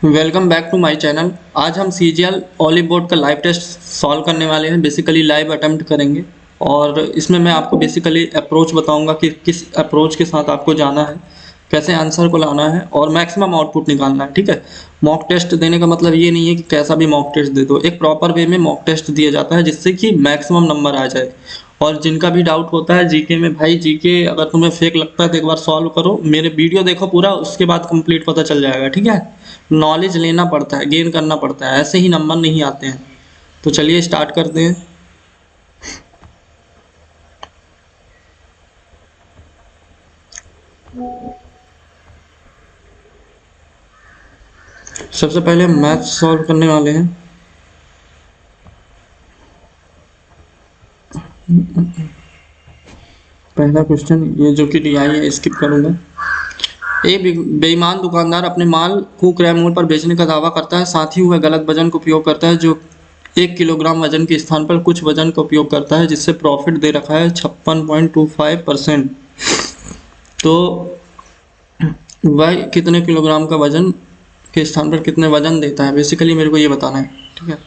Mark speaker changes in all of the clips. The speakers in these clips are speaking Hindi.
Speaker 1: Welcome back to my channel. आज हम सीजीएल ऑलिव बोर्ड का लाइव टेस्ट सॉल्व करने वाले हैं। बेसिकली लाइव अटेम्प्ट करेंगे और इसमें मैं आपको बेसिकली अप्रोच बताऊंगा कि किस अप्रोच के साथ आपको जाना है, कैसे आंसर को लाना है और मैक्सिमम आउटपुट निकालना है। ठीक है। मॉक टेस्ट देने का मतलब ये नहीं है कि कैसा भी मॉक टेस्ट दे दो, एक प्रॉपर वे में मॉक टेस्ट दिया जाता है जिससे कि मैक्सिमम नंबर आ जाए। और जिनका भी डाउट होता है जीके में, भाई जीके अगर तुम्हें फेक लगता है तो एक बार सॉल्व करो, मेरे वीडियो देखो पूरा, उसके बाद कंप्लीट पता चल जाएगा। ठीक है। नॉलेज लेना पड़ता है, गेन करना पड़ता है, ऐसे ही नंबर नहीं आते हैं। तो चलिए स्टार्ट करते हैं। सबसे पहले मैथ सॉल्व करने वाले हैं। पहला क्वेश्चन ये जो कि DI है, स्किप करूंगा। एक बेईमान दुकानदार अपने माल को क्रय मूल्य पर बेचने का दावा करता है, साथ ही वह गलत वजन का उपयोग करता है, जो 1 किलोग्राम वजन के स्थान पर कुछ वजन का उपयोग करता है, जिससे प्रॉफिट दे रखा है 56.25%। तो वह कितने किलोग्राम का वजन के स्थान पर कितने वजन देता है, बेसिकली मेरे को ये बताना है। ठीक है।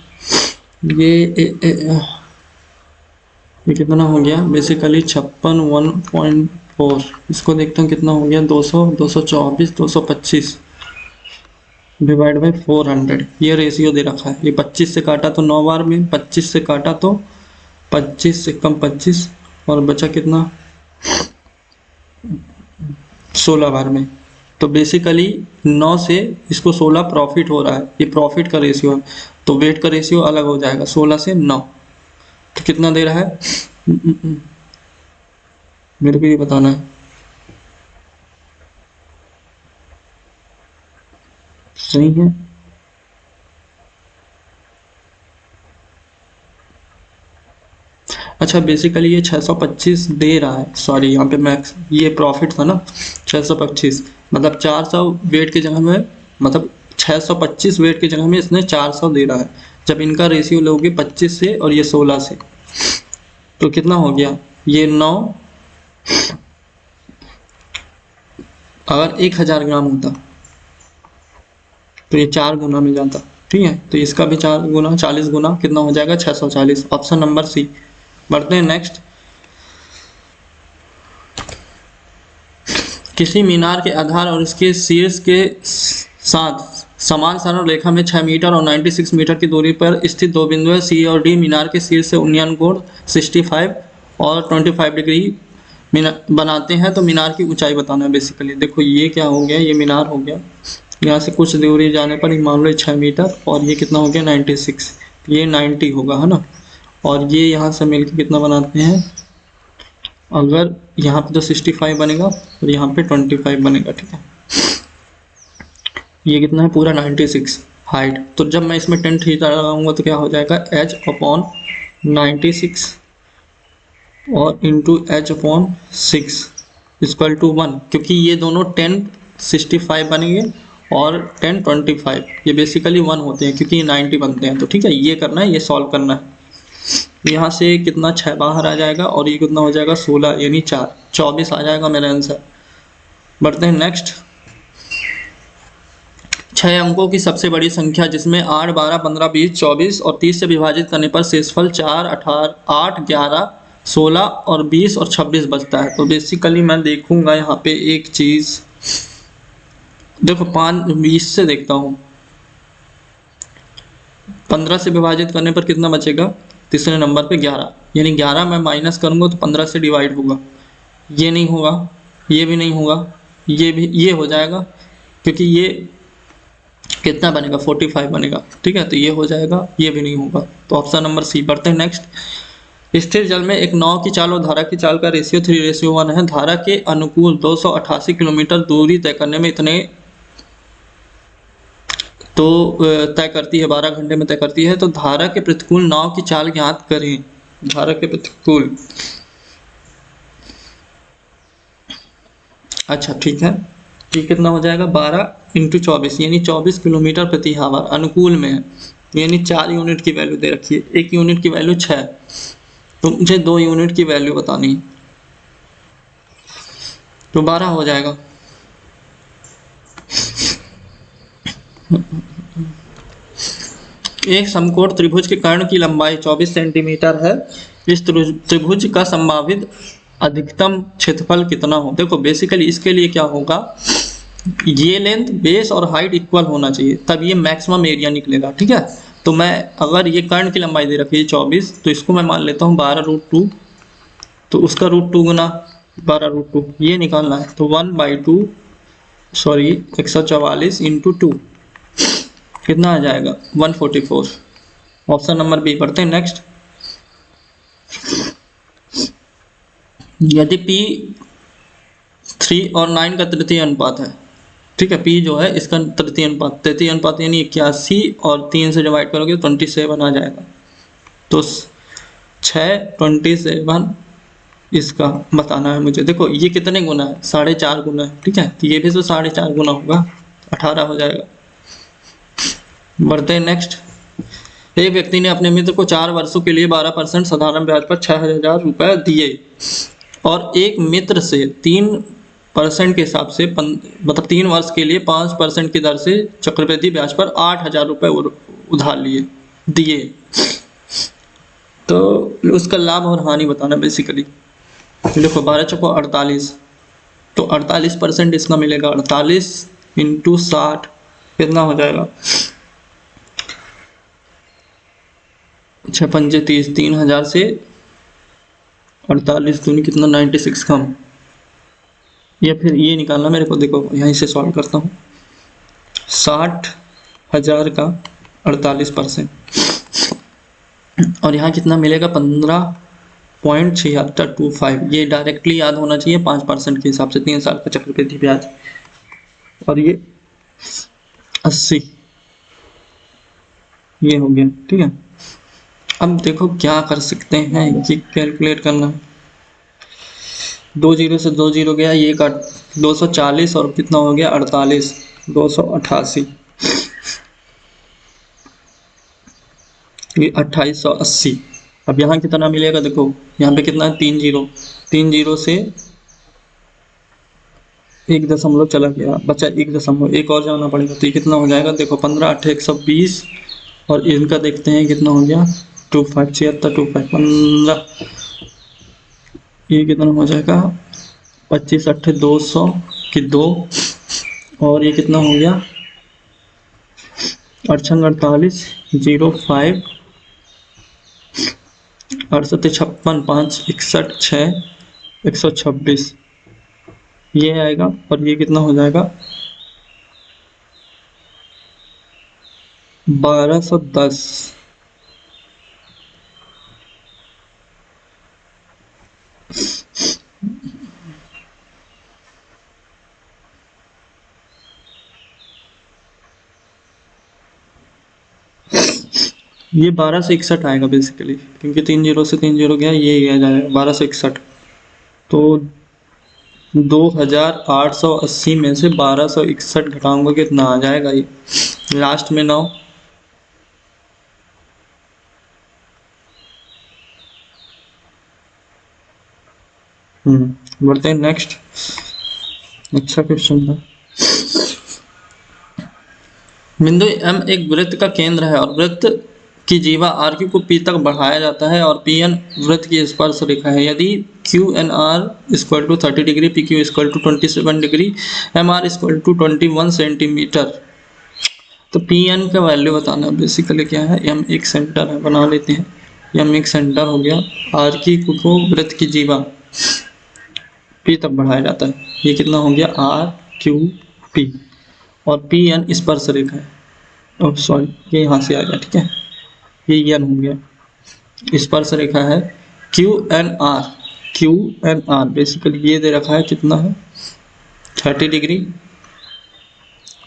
Speaker 1: ये कितना हो गया, बेसिकली 56 1.4। इसको देखता हूँ कितना हो गया, 200 224 225 डिवाइड बाई 400। ये रेशियो दे रखा है। ये 25 से काटा तो 9 बार में, 25 से काटा तो 25 से कम 25 और बचा कितना, 16 बार में। तो बेसिकली 9 से इसको 16 प्रॉफिट हो रहा है, ये प्रॉफिट का रेशियो है। तो वेट का रेशियो अलग हो जाएगा, 16 से 9। तो कितना दे रहा है मेरे को ये बताना है। सही है। अच्छा, बेसिकली ये 625 दे रहा है, सॉरी यहाँ पे मैक्स ये प्रॉफिट था ना, 625 मतलब 400 वेट की जगह में, मतलब 625 वेट की जगह में इसने 400 दे रहा है। जब इनका रेशियो लोगे 25 से और ये 16 से, तो कितना हो गया, ये 9, अगर 1000 ग्राम होता तो ये 4 गुना में जाता। ठीक है। तो इसका भी 4 गुना, 40 गुना, कितना हो जाएगा 640। Option number C. बढ़ते हैं नेक्स्ट। किसी मीनार के आधार और इसके शीर्ष के साथ समान सरल रेखा में 6 मीटर और 96 मीटर की दूरी पर स्थित दो बिंदु है सी और डी। मीनार के शीर्ष से उन्नयन कोण 65 और 25 डिग्री बनाते हैं। तो मीनार की ऊंचाई बताना है। बेसिकली देखो ये क्या हो गया, ये मीनार हो गया, यहाँ से कुछ दूरी जाने पर मान लो 6 मीटर और ये कितना हो गया 96, ये 90 होगा, है ना। और ये यहाँ से मिलकर कितना बनाते हैं, अगर यहाँ पे तो 65 बनेगा और यहाँ पे 25 बनेगा। ठीक है। ये कितना है, पूरा 96 हाइट। तो जब मैं इसमें 10 थीटा लगाऊंगा तो क्या हो जाएगा, h/96 और इंटू h/6 इक्वल टू 1, क्योंकि ये दोनों 10 65 बनेंगे और 10 25, ये बेसिकली 1 होते हैं क्योंकि ये 90 बनते हैं। तो ठीक है, ये करना है, ये सॉल्व करना है। यहाँ से कितना 6 बाहर आ जाएगा और ये कितना हो जाएगा 16, यानी 4, 24 आ जाएगा मेरा आंसर। बढ़ते हैं नेक्स्ट। 6 अंकों की सबसे बड़ी संख्या जिसमें 8 12 15 20 24 और 30 से विभाजित करने पर शेषफल 4 18 8 11 16 और 20 और 26 बचता है। तो बेसिकली मैं देखूंगा यहाँ पे एक चीज, देखो 5 20 से देखता हूँ, 15 से विभाजित करने पर कितना बचेगा, तीसरे नंबर पे 11, यानी 11 मैं माइनस करूंगा तो 15 से डिवाइड होगा। ये नहीं होगा, ये भी नहीं होगा, ये भी, ये हो जाएगा क्योंकि ये कितना बनेगा 45 बनेगा। ठीक है। तो ये हो जाएगा, ये भी नहीं होगा। तो ऑप्शन नंबर सी। बढ़ते हैं नेक्स्ट। स्थिर जल में एक नाव की चाल और धारा की चाल का रेशियो 3:1 है। धारा के अनुकूल 288 किलोमीटर दूरी तय करने में इतने तो तय करती है, 12 घंटे में तय करती है। तो धारा के प्रतिकूल नाव की चाल ज्ञात करें। धारा के प्रतिकूल, अच्छा ठीक है, ये कितना हो जाएगा 12 इंटू 24, यानी 24 किलोमीटर प्रति आवर अनुकूल में है, यानी 4 यूनिट की वैल्यू दे रखी है। 1 यूनिट की वैल्यू 6, तो मुझे 2 यूनिट की वैल्यू बतानी है, तो 12 हो जाएगा। एक समकोण त्रिभुज के कर्ण की लंबाई 24 सेंटीमीटर है। इस त्रिभुज का संभावित अधिकतम क्षेत्रफल कितना हो। देखो बेसिकली इसके लिए क्या होगा, ये लेंथ, बेस और हाइट इक्वल होना चाहिए, तब ये मैक्सिमम एरिया निकलेगा। ठीक है, तो मैं अगर ये कर्ण की लंबाई दे रखी है 24, तो इसको मैं मान लेता हूँ 12√2, तो उसका √2 गुना 12√2 ये निकालना है, तो 144 इंटू 2 कितना आ जाएगा 144। ऑप्शन नंबर बी पढ़ते हैं नेक्स्ट। यदि P 3 और 9 का तृतीय अनुपात है, ठीक है, P जो है इसका तृतीय अनुपात यानी 81 और 3 से डिवाइड करोगे 27 आ जाएगा, तो 27 इसका बताना है मुझे। देखो ये कितने गुना है, 4.5 गुना है। ठीक है, तो ये भी तो 4.5 गुना होगा, 18 हो जाएगा। बढ़ते हैं नेक्स्ट। एक व्यक्ति ने अपने मित्र को 4 वर्षों के लिए 12% साधारण ब्याज पर 6,000 रुपए दिए और एक मित्र से 3% के हिसाब से मतलब 3 वर्ष के लिए 5% की दर से चक्रवृद्धि ब्याज पर 8,000 रुपए उधार दिए, तो उसका लाभ और हानि बताना बेसिकली। देखो 12 चौको 48, तो 48% इसका मिलेगा, 48 इंटू 60 कितना हो जाएगा, 6 पंजे 30, 3,000 से 48 दूनी कितना 96 कम, या फिर ये निकालना मेरे को। देखो यहीं से सॉल्व करता हूँ, 60,000 का 48%, और यहाँ कितना मिलेगा 15.7625। ये डायरेक्टली याद होना चाहिए 5% के हिसाब से 3 साल का चक्रवृद्धि ब्याज, और ये 80 ये हो गया। ठीक है, अब देखो क्या कर सकते हैं, ये कैलकुलेट करना है। 2 जीरो से 2 जीरो गया, ये का 240 और कितना हो गया 48, 288, ये 2880। अब यहाँ कितना मिलेगा, देखो यहाँ पे कितना है 3 जीरो, 3 जीरो से 1 दशमलव चला गया, बचा 1 दशमलव, एक और जाना पड़ेगा, तो ये कितना हो जाएगा, देखो 15 8 120, और इनका देखते हैं कितना हो गया 25 76 25 15, ये कितना हो जाएगा 25 8 200 की 2, और ये कितना हो गया 48 05 68 56 5 61 6 126 ये आएगा, और ये कितना हो जाएगा 1210। ये 12 से 61 आएगा बेसिकली, क्योंकि 3 जीरो से 3 जीरो गया, ये आ जाएगा 12 से 61, तो 2880 में से 1261 घटाऊंगा कितना आ जाएगा, ये लास्ट में 9। बढ़ते हैं नेक्स्ट। अच्छा क्वेश्चन था। बिंदु M एक वृत्त का केंद्र है और वृत्त की जीवा RQ को P तक बढ़ाया जाता है और PN वृत्त की स्पर्श रेखा है। यदि QNR इक्वल टू 30 डिग्री, PQ इक्वल टू 27 डिग्री, MR इक्वल टू 21 सेंटीमीटर, तो PN का वैल्यू बताना बेसिकली क्या है। M एक सेंटर है, बना लेते हैं, M एक सेंटर हो गया, RQ को वृत्त की जीवा P तक बढ़ाया जाता है, ये कितना हो गया RQP, और PN स्पर्श रेखा है, ओह सॉरी ये यहाँ से आ गया, ठीक है, ये N हो गया, स्पर्श रेखा है QNR बेसिकली ये दे रखा है, कितना है 30 डिग्री,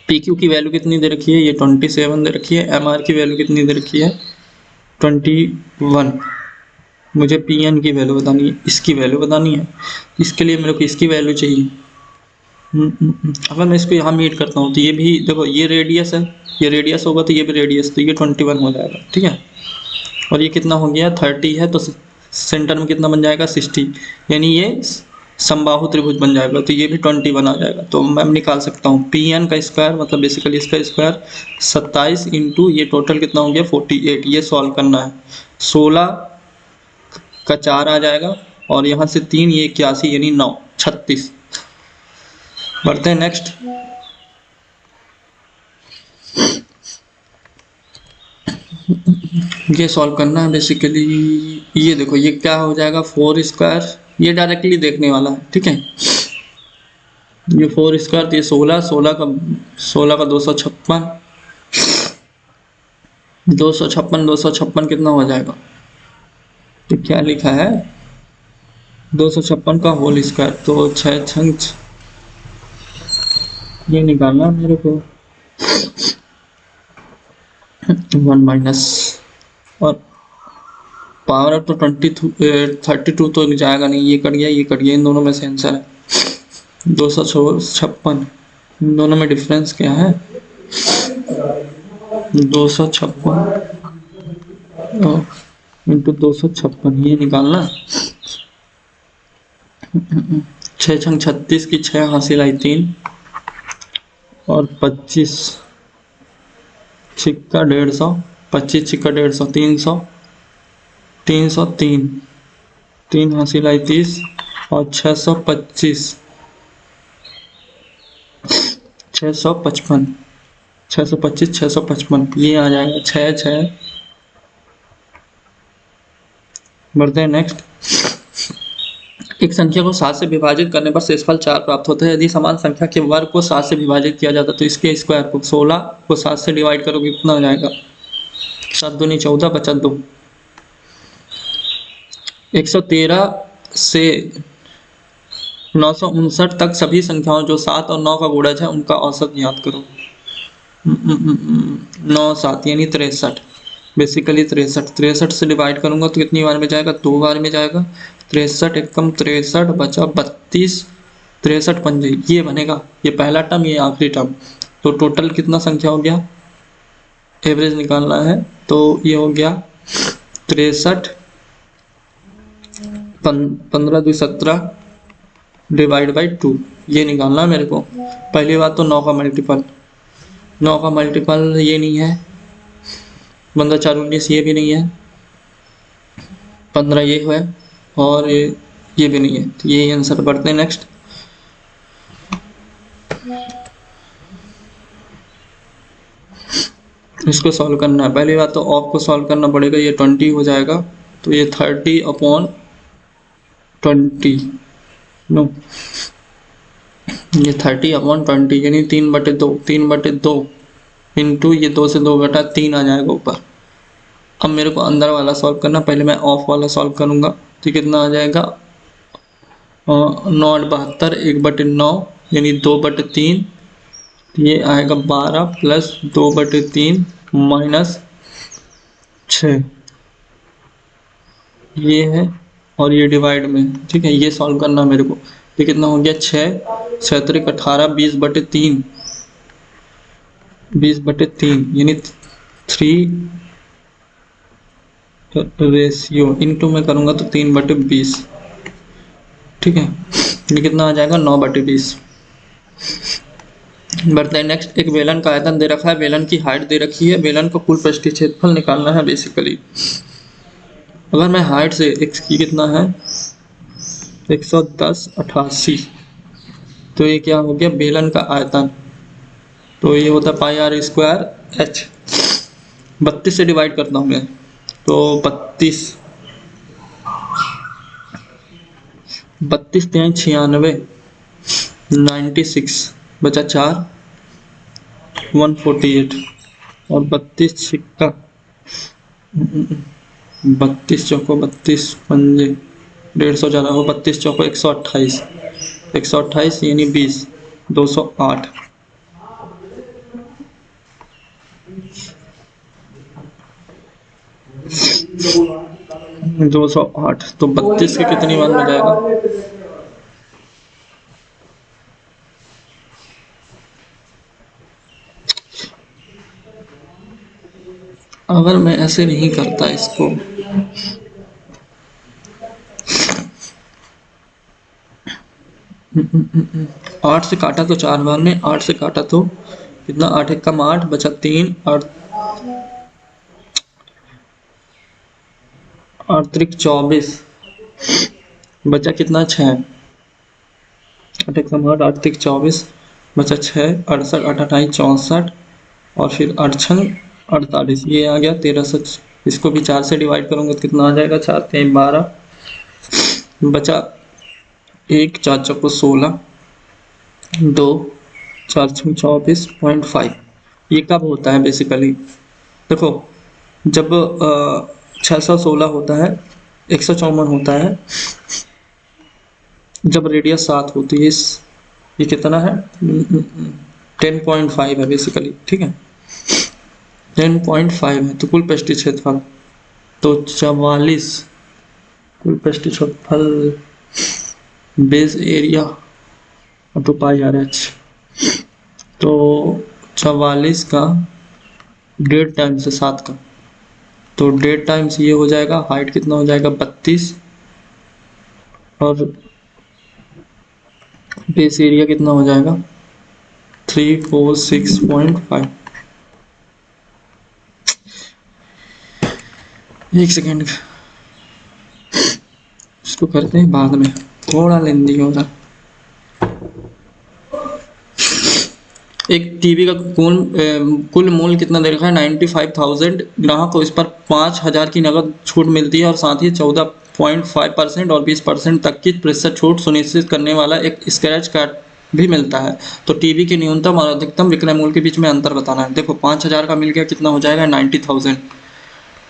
Speaker 1: PQ की वैल्यू कितनी दे रखी है, ये 27 दे रखी है, MR की वैल्यू कितनी दे रखी है 21, मुझे PN की वैल्यू बतानी है, इसकी वैल्यू बतानी है, इसके लिए मेरे को इसकी वैल्यू चाहिए। अगर मैं इसको यहाँ मीट करता हूँ तो ये भी देखो, ये रेडियस है, ये रेडियस होगा तो ये भी रेडियस, तो ये 21 हो जाएगा, ठीक है, और ये कितना हो गया 30 है, तो सेंटर में कितना बन जाएगा 60, यानी ये समबाहु त्रिभुज बन जाएगा, तो ये भी 21 आ जाएगा। तो मैं निकाल सकता हूँ पी एन का स्क्वायर मतलब बेसिकली इसका स्क्वायर 27 इंटू ये टोटल कितना हो गया 48। ये सॉल्व करना है। 16 का 4 आ जाएगा और यहाँ से 3 ये 81 यानी 9 36। बढ़ते हैं नेक्स्ट। ये सॉल्व करना है बेसिकली। ये देखो ये क्या हो जाएगा 4 स्क्वायर, ये डायरेक्टली देखने वाला है, ठीक है। ये 4 स्क्वायर तो ये 16, 16 का 256, 256 कितना हो जाएगा, तो क्या लिखा है 256 का होल स्क्वायर, तो 6 छंच ये निकालना है मेरे को। 1 माइनस और पावर तो 32 तो जाएगा नहीं, ये कट गया ये कट गया, इन दोनों में से आंसर है 256। इन दोनों में डिफरेंस क्या है 256 इंटू 256 ये निकालना। 6 छंग 36 की 6 हासिल आई 3 और 25 छिक्का 150, 25 छिक्का 150 300, 303 3 हासिल आई 30 और 625 655 625 655 ये आ जाएगा 6 6। बढ़ते हैं नेक्स्ट। एक संख्या को 7 से विभाजित करने पर शेषफल 4 प्राप्त होता है। यदि समान संख्या के वर्ग को 7 से विभाजित किया जाता तो इसके स्क्वायर को 16 को 7 से डिवाइड करोगे कितना हो जाएगा 7 दूनी 14 बचा 2। 113 से 959 तक सभी संख्याओं जो 7 और 9 का गुणज है उनका औसत ज्ञात करो। 9 7 यानी 63, बेसिकली 63 से डिवाइड करूंगा तो कितनी बार में जाएगा 2 बार में जाएगा। 63 एकम 63 बचा 32, 63 पंजे ये बनेगा, ये पहला टर्म ये आखिरी टर्म, तो टोटल कितना संख्या हो गया एवरेज निकालना है तो ये हो गया 63 15 2 17 डिवाइड बाई 2 ये निकालना है मेरे को। पहली बात तो 9 का मल्टीपल, 9 का मल्टीपल ये नहीं है 15 4 19 ये भी नहीं है, 15 ये है और ये भी नहीं है, तो यही आंसर। बढ़ते हैं नेक्स्ट। इसको सॉल्व करना है। पहली बात तो ऑफ को सॉल्व करना पड़ेगा, ये 20 हो जाएगा तो ये 30/20 नो ये 30/20 यानी 3/2 3/2 इंटू ये 2 से 2/3 आ जाएगा ऊपर। अब मेरे को अंदर वाला सॉल्व करना, पहले मैं ऑफ वाला सॉल्व करूंगा तो कितना आ जाएगा 9/72 1/9 यानी 2/3, ये आएगा 12 प्लस 2/3 माइनस 6 ये है और ये डिवाइड में, ठीक है। ये सॉल्व करना मेरे को, ये कितना हो गया 6 6 18 20/3 20/3 यानी 3 रेशियो इनटू में करूंगा तो 3/20, ठीक है। ये कितना आ जाएगा 9/20। बढ़ते हैं नेक्स्ट। एक बेलन का आयतन दे रखा है, बेलन की हाइट दे रखी है, बेलन को कुल पृष्ठीय क्षेत्रफल निकालना है बेसिकली। अगर मैं हाइट से x की कितना है 110/88 तो ये क्या हो गया बेलन का आयतन, तो ये होता है πr² h। 32 से डिवाइड करता हूँ मैं तो 32 3 96 96 बचा 4 148 और 32 छिक्का 32 चौको 32 पंजे 150 ज़्यादा हो 32 चौको 128 128 यानी 20 208 208 तो 32 के कितनी बार में जाएगा अगर मैं ऐसे नहीं करता इसको 8 से काटा तो 4 बार ने, 8 से काटा तो कितना, 8 एक कम 8 बचा 3, और 8 त्रिक 24 बचा कितना 6, 8 एक कम 8, 8 त्रिक 24 बचा 6, 68, 8 अठाई 64, और फिर 8 छंग 48, ये आ गया 1300। इसको भी 4 से डिवाइड करूंगा तो कितना आ जाएगा, 4 3 12 बचा 1, 4 चौको 16, 2 4 छंग 24.5। ये कब होता है बेसिकली, देखो जब 616 होता है, 154 होता है, जब रेडियस 7 होती है। ये कितना है, 10.5 है बेसिकली, ठीक है 10.5 है। तो कुल पृष्ठीय क्षेत्रफल तो 44, कुल पृष्ठीय क्षेत्रफल बेस एरिया तो पाई आर एच, तो 44 का 1.5 टाइम्स है 7 का, तो 1.5 टाइम्स ये हो जाएगा, हाइट कितना हो जाएगा 32, और बेस एरिया कितना हो जाएगा 346.5। एक सेकेंड, इसको करते हैं बाद में, थोड़ा लेंदी हो रहा। एक टीवी का कुल मूल्य कितना दे रखा है 95,000, ग्राहक को इस पर 5,000 की नकद छूट मिलती है और साथ ही 14.5% और 20% तक की प्रतिशत छूट सुनिश्चित करने वाला एक स्क्रैच कार्ड भी मिलता है। तो टीवी के न्यूनतम और अधिकतम विक्रय मूल्य के बीच में अंतर बताना है। देखो 5,000 का मिल गया, कितना हो जाएगा 90,000,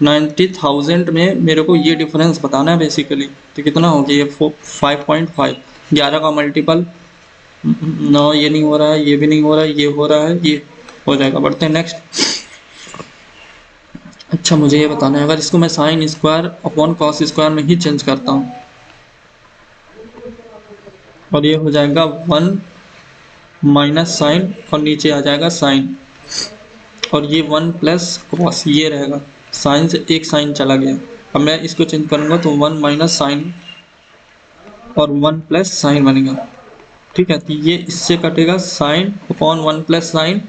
Speaker 1: 90,000 में मेरे को ये डिफरेंस बताना है बेसिकली, तो कितना हो गया ये 5.5, 11 का मल्टीपल, नो ये नहीं हो रहा है, ये भी नहीं हो रहा है, ये हो रहा है, ये हो जाएगा। बढ़ते हैं नेक्स्ट। अच्छा मुझे ये बताना है, अगर इसको मैं sine square upon cos square में ही चेंज करता हूँ, और ये हो जाएगा 1 माइनस साइन, और नीचे आ जाएगा साइन, और ये 1 प्लस कॉस ये रहेगा, साइन से एक साइन चला गया। अब मैं इसको चेंज करूंगा तो 1 माइनस साइन और 1 प्लस साइन बनेगा, ठीक है। तो ये इससे कटेगा साइन अपॉन 1 प्लस साइन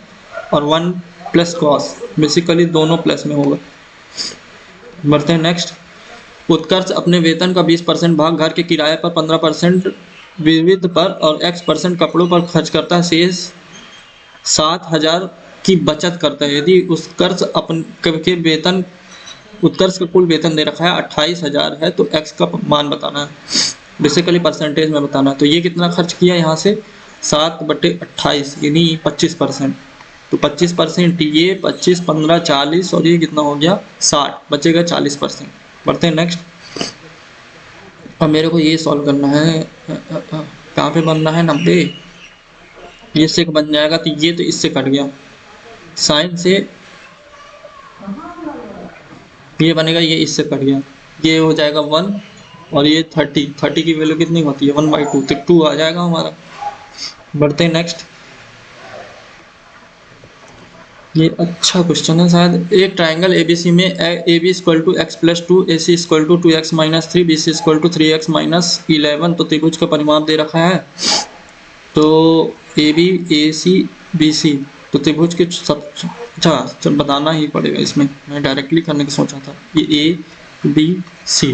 Speaker 1: और 1 प्लस कॉस, बेसिकली दोनों प्लस में होगा। बढ़ते हैं नेक्स्ट। उत्कर्ष अपने वेतन का 20% भाग घर के किराए पर, 15% विविध पर और x% कपड़ों पर खर्च करता है, शेष 7,000 की बचत करता है। यदि उत्कर्ष के वेतन, उत्कर्ष का कुल वेतन दे रखा है 28,000 है, तो x का मान बताना है, बेसिकली परसेंटेज में बताना है। तो ये कितना खर्च किया यहाँ से 7/28 यानी 25%, तो 25% ये 25 15 40, और ये कितना हो गया 60, बचेगा 40%। बढ़ते हैं नेक्स्ट। अब मेरे को ये सॉल्व करना है, कहाँ पे बनना है 90, ये से बन जाएगा, तो ये तो इससे कट गया, साइन से ये बनेगा, ये इससे कट गया, ये हो जाएगा 1, और ये 30 की वैल्यू कितनी होती है 1/2, तो 2 आ जाएगा हमारा। बढ़ते हैं नेक्स्ट। ये अच्छा क्वेश्चन है शायद। एक ट्राइंगल एबीसी में A B equal to X plus 2, A C equal to 2x minus 3, B C equal to 3x minus 11, तो त्रिभुज का परिमाप दे रखा है। तो A B A C B C, तो त्रिभुज के सब, अच्छा बताना ही पड़ेगा इसमें, मैं डायरेक्टली करने की सोचा था। ये ए बी सी,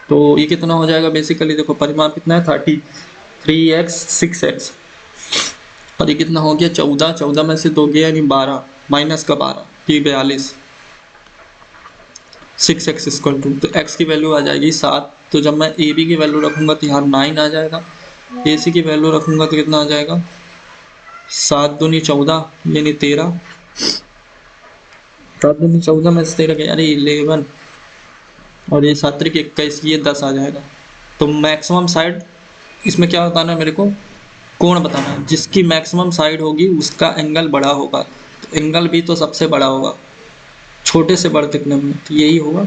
Speaker 1: तो ये कितना हो जाएगा बेसिकली, देखो परिमाप कितना है 30, 3x 6x, और ये कितना हो गया 14, 14 में से 2 गया यानी 12, माइनस का 12, ये 42, 6x इक्वल टू, तो x की वैल्यू आ जाएगी 7। तो जब मैं ए बी की वैल्यू रखूंगा तो यहाँ 9 आ जाएगा, ए सी की वैल्यू रखूंगा तो कितना आ जाएगा 7 दूनी 14 यानी 13, 7 दूनी 14 में से 13 यानी 11, और ये 7 त्रिक 21, ये 10 आ जाएगा। तो मैक्सिमम साइड इसमें क्या बताना है मेरे को, कोण बताना है, जिसकी मैक्सिमम साइड होगी उसका एंगल बड़ा होगा, तो एंगल भी तो सबसे बड़ा होगा छोटे से बड़े दिखने में, तो यही होगा।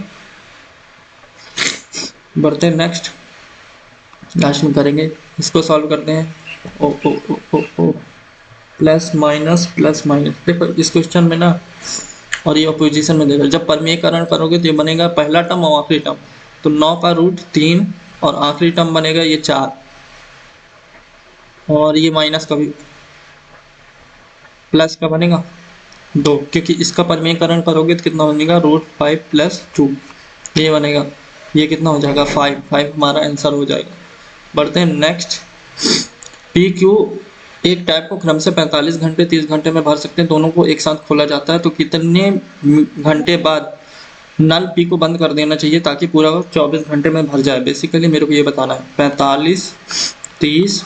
Speaker 1: बढ़ते हैं नेक्स्ट, लास्ट में करेंगे इसको सॉल्व करते हैं। ओ ओ ओ ओ ओ प्लस माइनस प्लस माइनस, देखो इस क्वेश्चन में ना, और ये अपोजिशन में देखो, जब परमीकरण करोगे तो ये बनेगा पहला टर्म और आखिरी टर्म, तो 9 का रूट 3 और आखिरी टर्म बनेगा ये 4, और ये माइनस का भी प्लस का बनेगा 2, क्योंकि इसका परिमेयकरण करोगे तो कितना बनेगा √5 + 2 ये बनेगा। ये कितना हो जाएगा 5 5 हमारा आंसर हो जाएगा। बढ़ते हैं नेक्स्ट। पी क्यू एक टैप को क्रम से 45 घंटे 30 घंटे में भर सकते हैं, दोनों को एक साथ खोला जाता है तो कितने घंटे बाद नल पी को बंद कर देना चाहिए ताकि पूरा 24 घंटे में भर जाए। बेसिकली मेरे को ये बताना है। 45 30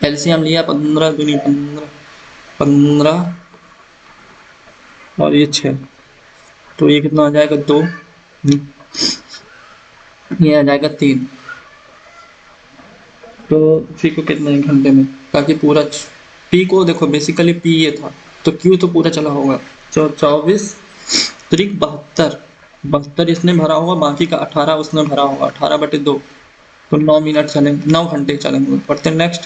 Speaker 1: एलसीएम लिया 15 दूनी 15 15 और ये 6 तो ये कितना आ जाएगा 2 ये आ जाएगा 3 तो पी को कितने घंटे में ताकि पूरा पी को देखो बेसिकली पी ये था तो क्यू तो पूरा चला होगा 24 त्रिक 72 इसने भरा होगा, बाकी का 18 उसने भरा होगा, 18/2 तो 9 मिनट चलेंगे, 9 घंटे चलेंगे। पढ़ते हैं नेक्स्ट।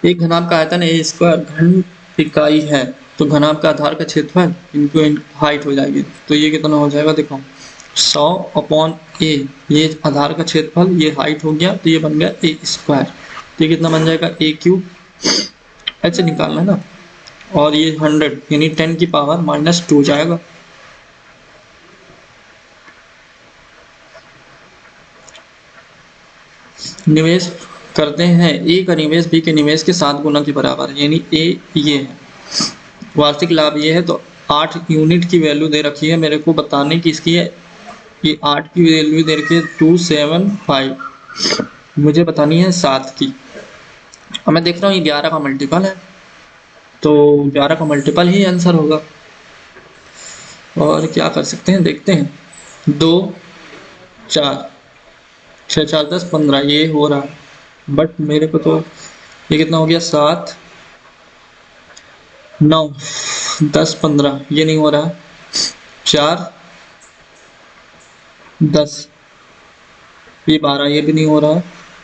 Speaker 1: एक घनाभ का आयतन ए स्क्वायर घन इकाई है तो घनाभ का आधार का क्षेत्रफल इनको हाइट हो जाएगी तो ये कितना हो जाएगा देखो 100/a ये आधार का क्षेत्रफल ये हाइट हो गया तो ये बन गया ए स्क्वायर तो ये कितना बन जाएगा a³ ऐसे निकालना है ना और ये 100 यानी 10 की पावर -2 जाएगा। निवेश करते हैं ए का निवेश बी के निवेश के 7 गुना के बराबर है यानी ए ये है। वार्षिक लाभ ये है तो 8 यूनिट की वैल्यू दे रखी है मेरे को बताने की इसकी है ये 8 की वैल्यू दे रखी है 275 मुझे बतानी है 7 की। अब मैं देख रहा हूँ ये 11 का मल्टीपल है तो 11 का मल्टीपल ही आंसर होगा। और क्या कर सकते हैं देखते हैं 2 4 6 4 10 15 ये हो रहा है बट मेरे को तो ये कितना हो गया 7 9 10 15 ये नहीं हो रहा 4 10 ये 12 ये भी नहीं हो रहा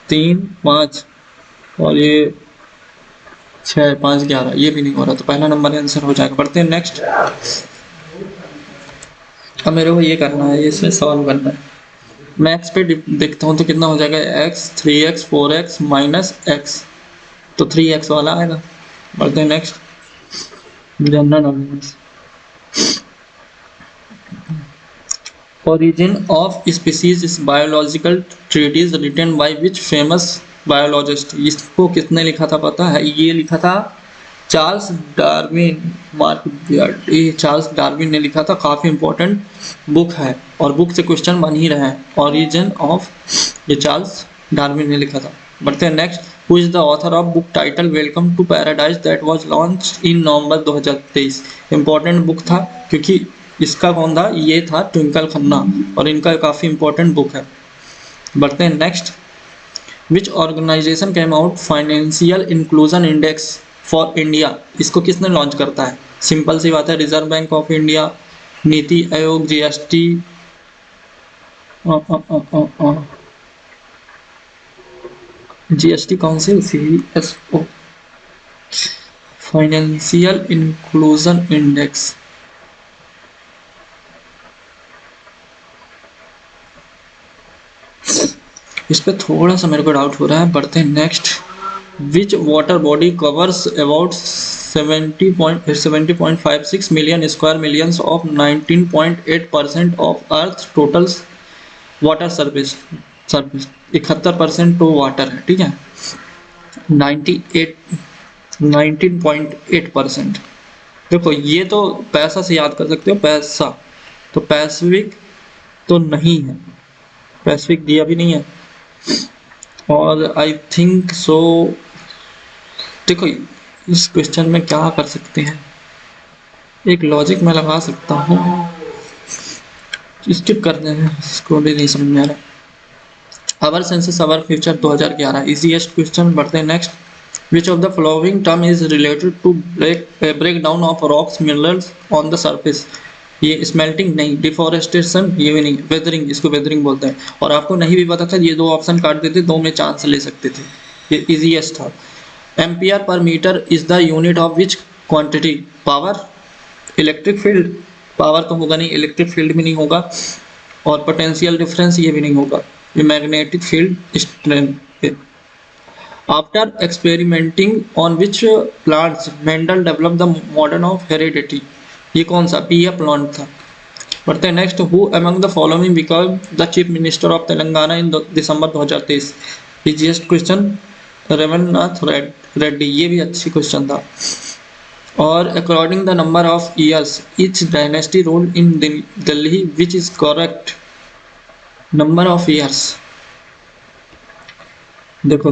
Speaker 1: 3 5 और ये 6 5 11 ये भी नहीं हो रहा तो पहला नंबर आंसर हो जाएगा। पढ़ते हैं नेक्स्ट। अब मेरे को ये करना है इसमें सॉल्व करना है। मैं x पे देखता हूँ तो कितना हो जाएगा x 3x 4x -x तो 3x वाला आएगा। बढ़ते हैं next. General knowledge origin of species is biological treatise written by which famous biologist इसको किसने लिखा था पता है? ये लिखा था चार्ल्स डार्विन ये चार्ल्स डार्विन ने लिखा था। काफ़ी इंपॉर्टेंट बुक है और बुक से क्वेश्चन बन ही रहे हैं। ओरिजिन ऑफ ये चार्ल्स डार्विन ने लिखा था। बढ़ते हैं next. Who is the author of book title welcome to paradise that was launch in November 2023। Important book था क्योंकि इसका कौन था? ये था ट्विंकल खन्ना और इनका काफ़ी इंपॉर्टेंट बुक है। बढ़ते हैं next. Which organization came out financial inclusion index for India. इसको किसने लॉन्च करता है? सिंपल सी बात है, reserve bank of India, NITI Aayog, GST, GST council, CSO, financial inclusion index. इस पे थोड़ा सा मेरे को डाउट हो रहा है। बढ़ते हैं next. Which water body covers about 70.56 million square millions of 19.8% of earth total water surface 71% तो वाटर है, ठीक है। 19.8%। देखो ये तो पैसा से याद कर सकते हो, पैसा तो पैसिफिक तो नहीं है, पैसिफिक दिया भी नहीं है। और आई थिंक सो देखो इस क्वेश्चन में क्या कर सकते हैं, एक लॉजिक में लगा सकता हूँ, स्किप कर दें, इसको भी नहीं समझ में आ रहा। Our census our future 2011 easiest question. बढ़ते हैं next. Which of the following term is related to break down of rocks minerals on the surface. ये स्मेल्टिंग नहीं, डिफॉरेस्टेशन ये भी नहीं, वेदरिंग, इसको वेदरिंग बोलते हैं। और आपको नहीं भी पता था ये 2 ऑप्शन काट देते, 2 में चांस ले सकते थे, ये इजीएस्ट था। Ampere per metre is the unit of which quantity. Power, electric field, power तो होगा नहीं, इलेक्ट्रिक फील्ड भी नहीं होगा, और पोटेंशियल डिफरेंस ये भी नहीं होगा। ये magnetic field strength After experimenting on which plants Mendel developed the model of heredity. ये कौन सा पिया प्लांट था? बढ़ते हैं next. Who among the following become the chief minister of Telangana in December 2023? Easiest question, Rabindranath Reddy. ये भी अच्छी क्वेश्चन था. और according the number of years each dynasty ruled in Delhi which is correct? Number of years देखो,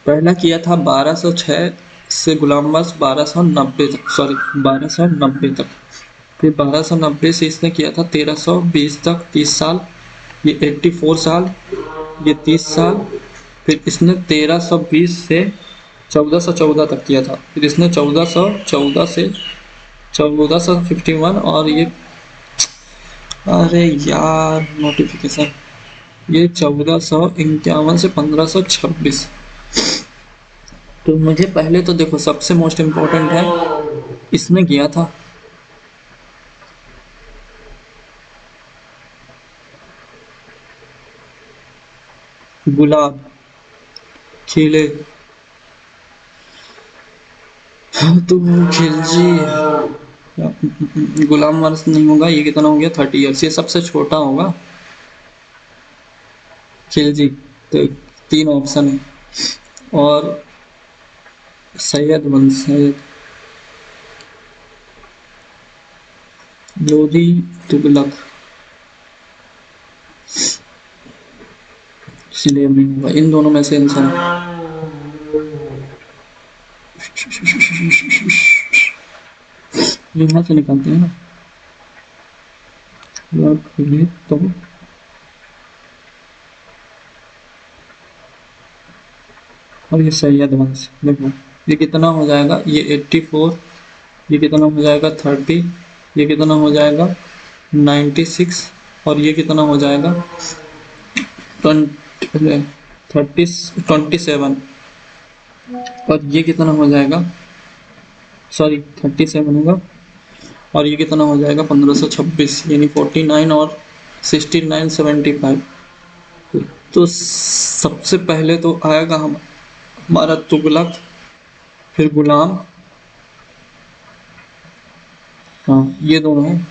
Speaker 1: पहला किया था 1206 से गुलाम अब्बास 1290 तक, सॉरी 1290 तक. फिर 1290 से इसने किया था 1320 तक, 30 साल. ये 84 साल, ये 30 साल. फिर इसने 1320 से 1414 तक किया था. फिर इसने 1414 से 1451 और ये, अरे यार नोटिफिकेशन, ये 1451 से 1526. तो मुझे पहले तो देखो सबसे मोस्ट इम्पोर्टेंट है, इसने किया था गुलाब खिले तो खिलजी. गुलाम वर्ष नहीं होगा. ये कितना हो गया? 30 ईयर्स. ये सबसे छोटा होगा खिलजी. तो 3 ऑप्शन है. और सैयद वंश, लोधी, तुगलक, इसलिए नहीं होगा. इन दोनों में से आंसर यहाँ से निकालते हैं ना. तो और ये सैयद वंश. देखो ये कितना हो जाएगा? ये 84, ये कितना हो जाएगा? 30, ये कितना हो जाएगा? 96, और ये कितना हो जाएगा? 27. और ये कितना हो जाएगा? सॉरी 37 होगा. और ये कितना हो जाएगा? 1526, यानी 49 और 69, 75. तो सबसे पहले तो आएगा हमारा तुगलक, फिर गुलाम. हाँ ये दोनों है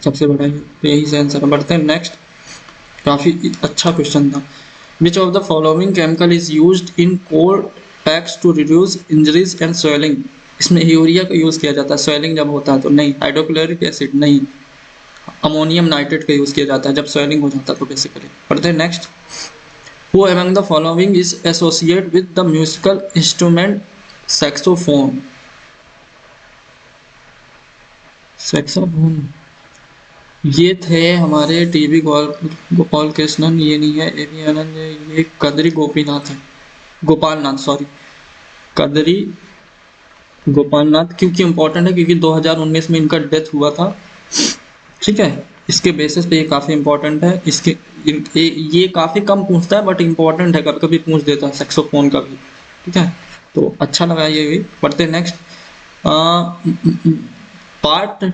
Speaker 1: सबसे बड़ा, यही से आंसर. बढ़ते हैं नेक्स्ट. काफी अच्छा क्वेश्चन था. Which of the following chemical is used in cold packs to reduce injuries and swelling? इसमें यूरिया का यूज किया जाता है स्वेलिंग जब होता है तो. नहीं. हाइड्रोक्लोरिक एसिड नहीं. अमोनियम नाइट्रेट का यूज किया जाता है जब स्वेलिंग हो जाता है तो बेसिकली. बढ़ते हैं next. Who among the following is associated with the musical instrument saxophone? saxophone ये थे हमारे टीवी गोपाल कृष्णन. ये नहीं है. एवी आनंद. ये कदरी गोपीनाथ है, गोपालनाथ, सॉरी कदरी गोपालनाथ. क्योंकि इम्पोर्टेंट है क्योंकि 2019 में इनका डेथ हुआ था. ठीक है, इसके बेसिस पे ये काफ़ी इंपॉर्टेंट है. इसके ये काफ़ी कम पूछता है बट इम्पॉर्टेंट है, कभी कभी पूछ देता है सैक्सोफोन का भी. ठीक है, तो अच्छा लगा ये भी. पढ़ते हैं next. Part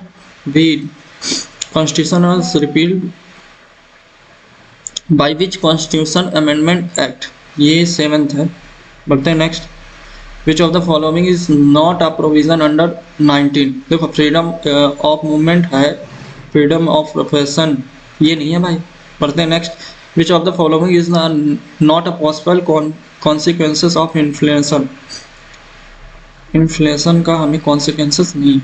Speaker 1: B constitution was repealed by which constitution amendment act? ये 7th है. बढ़ते हैं next. Which of the following is not a provision under 19? देखो फ्रीडम ऑफ मूवमेंट है, फ्रीडम ऑफ प्रोफेशन ये नहीं है भाई. पढ़ते हैं next. Which of the following is not a possible consequences of inflation? Inflation का हमें कॉन्सिक्वेंसेस नहीं.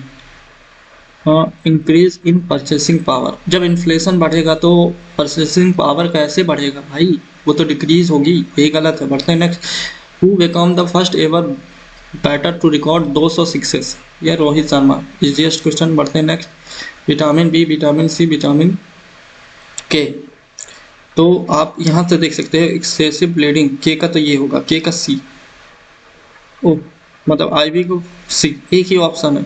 Speaker 1: Increase in purchasing power. जब इन्फ्लेशन बढ़ेगा तो परचेसिंग पावर कैसे बढ़ेगा भाई? वो तो डिक्रीज होगी. ये गलत है. बढ़ते हैं next. Who become the first ever batter to record 200 sixes? ये रोहित शर्मा. Easiest question. बढ़ते हैं next. Vitamin B, vitamin C, vitamin K. तो आप यहाँ से देख सकते हैं एक्सेसिव ब्लीडिंग. के का तो ये होगा, के का सी. ओ मतलब आईवी को सी. एक ही ऑप्शन है.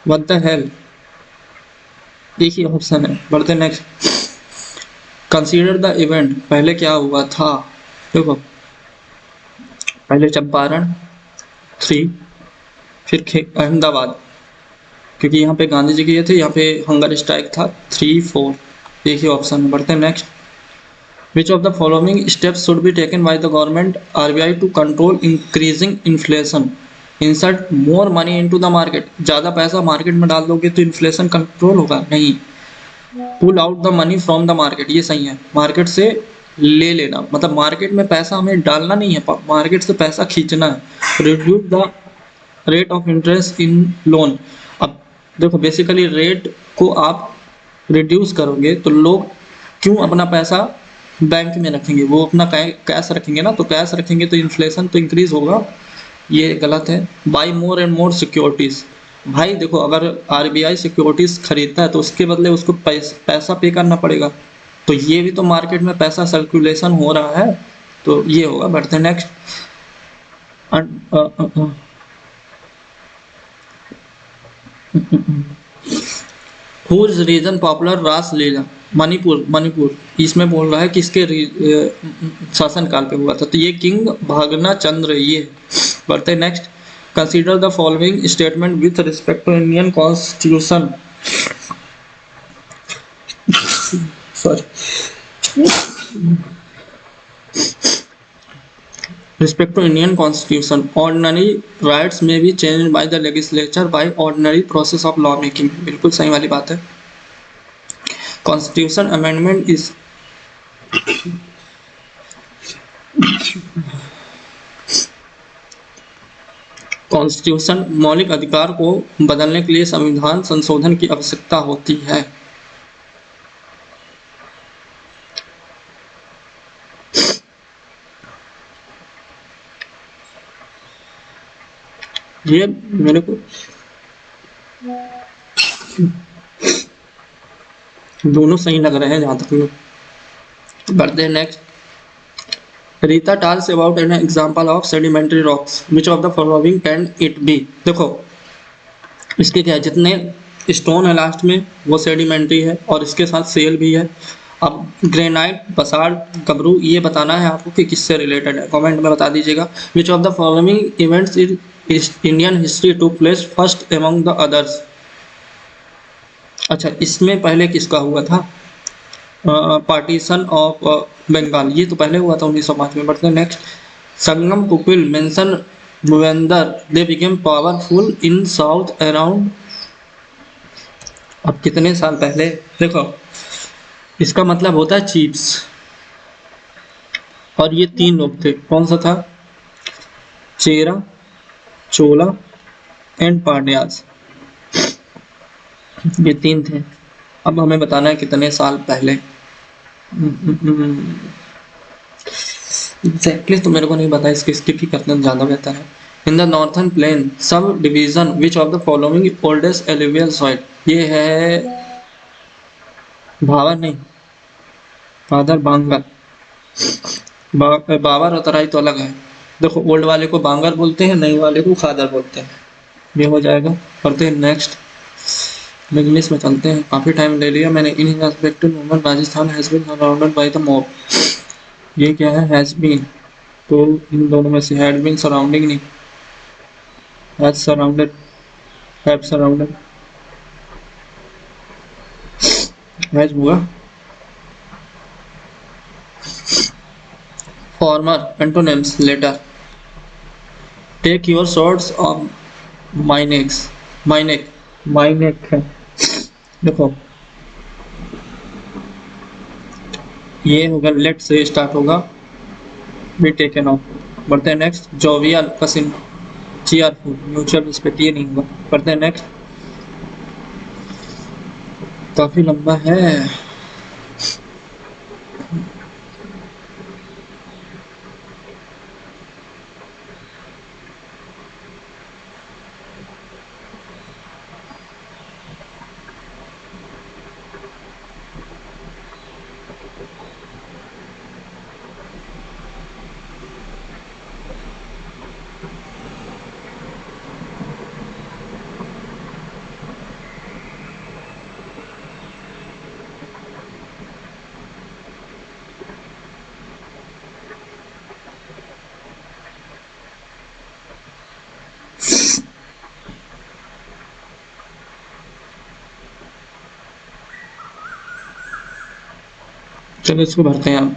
Speaker 1: व्हाट द हेल, एक ही ऑप्शन है. बढ़ते हैं नेक्स्ट. Consider the event. पहले क्या हुआ था? देखो पहले चंपारण 3, फिर अहमदाबाद, क्योंकि यहाँ पे गांधी जी के थे, यहाँ पे हंगर स्ट्राइक था 3, 4. एक ही ऑप्शन है. बढ़ते हैं next. Which of the following steps should be taken by the government RBI to control increasing inflation? Insert more money into the market. ज़्यादा पैसा मार्केट में डाल दोगे तो इन्फ्लेशन कंट्रोल होगा? नहीं. Pull out the money from the market, ये सही है. मार्केट से ले लेना, मतलब मार्केट में पैसा हमें डालना नहीं है, मार्केट से पैसा खींचना है. Reduce the rate of interest in loan. अब देखो बेसिकली रेट को आप रिड्यूस करोगे तो लोग क्यों अपना पैसा बैंक में रखेंगे, वो अपना कैश रखेंगे ना, तो कैश रखेंगे तो इन्फ्लेशन तो इंक्रीज होगा. ये गलत है. By more and more securities. भाई देखो अगर आरबीआई सिक्योरिटीज खरीदता है तो उसके बदले उसको पैसा पे करना पड़ेगा, तो ये भी तो मार्केट में पैसा सर्कुलेशन हो रहा है, तो ये होगा. बढ़ते next. Who is region popular Ras Lila? Manipur. Manipur इसमें बोल रहा है किसके शासन काल पे हुआ था, तो ये किंग भागना चंद्र ये. बढ़ते next. Consider the following statement with respect to Indian constitution. Sorry. Respect to Indian Constitution, ordinary rights may be changed by the legislature by ordinary process of law making. बिल्कुल सही वाली बात है. Constitution amendment is कॉन्स्टिट्यूशन मौलिक अधिकार को बदलने के लिए संविधान संशोधन की आवश्यकता होती है. ये मेरे को दोनों सही लग रहे हैं जहां तक में. बढ़ते हैं next. Rita talks about an example of sedimentary rocks. Which of the following can it be? देखो इसके क्या है, जितने स्टोन है लास्ट में वो सेडिमेंट्री है और इसके साथ सेल भी है. अब ग्रेनाइट, बसाल्ट, गबरू, ये बताना है आपको कि किससे रिलेटेड है. कमेंट में बता दीजिएगा. विच of the following events in Indian history took place first among the others? अच्छा इसमें पहले किसका हुआ था? पार्टीशन ऑफ बंगाल, ये तो पहले हुआ था 1905 में. बढ़ते हैं नेक्स्ट. संगम कुपिल mention Muvendar they became powerful in south around. अब कितने साल पहले? देखो इसका मतलब होता है चीफ्स, और ये तीन लोग थे. कौन सा था? चेरा, चोला एंड पांड्यास, ये तीन थे. अब हमें बताना है कितने साल पहले. एग्जैक्टली तो मेरे को नहीं पता, इसकी स्किप ही करना ज़्यादा बेहतर है. In the northern plain sub division which of the following oldest alluvial soil? ये है भावर नहीं, फादर बांगर. बाबर और तराई तो अलग है. देखो ओल्ड वाले को बांगर बोलते हैं, नई वाले को खादर बोलते हैं. ये हो जाएगा. करते हैं नेक्स्ट. इंग्लिश में चलते हैं, काफ़ी टाइम ले लिया मैंने. In expected woman Rajasthan has been surrounded by the mob. ये क्या है? हैज़ बीन, तो इन दोनों में से हैड बीन सराउंडिंग नहीं, has surrounded, have surrounded, has हुआ. Former antonyms latter. Take your shorts off my necks. My neck, my neck है. देखो ये होगा लेट से स्टार्ट होगा, बी टेकन ऑफ. बढ़ते हैं नेक्स्ट. जोवियल, कसिन, चीयरफुल, म्यूचुअल रिस्पेक्ट, ये नहीं होगा. बढ़ते हैं नेक्स्ट. काफी लंबा है. चलो इसको भरते हैं हम.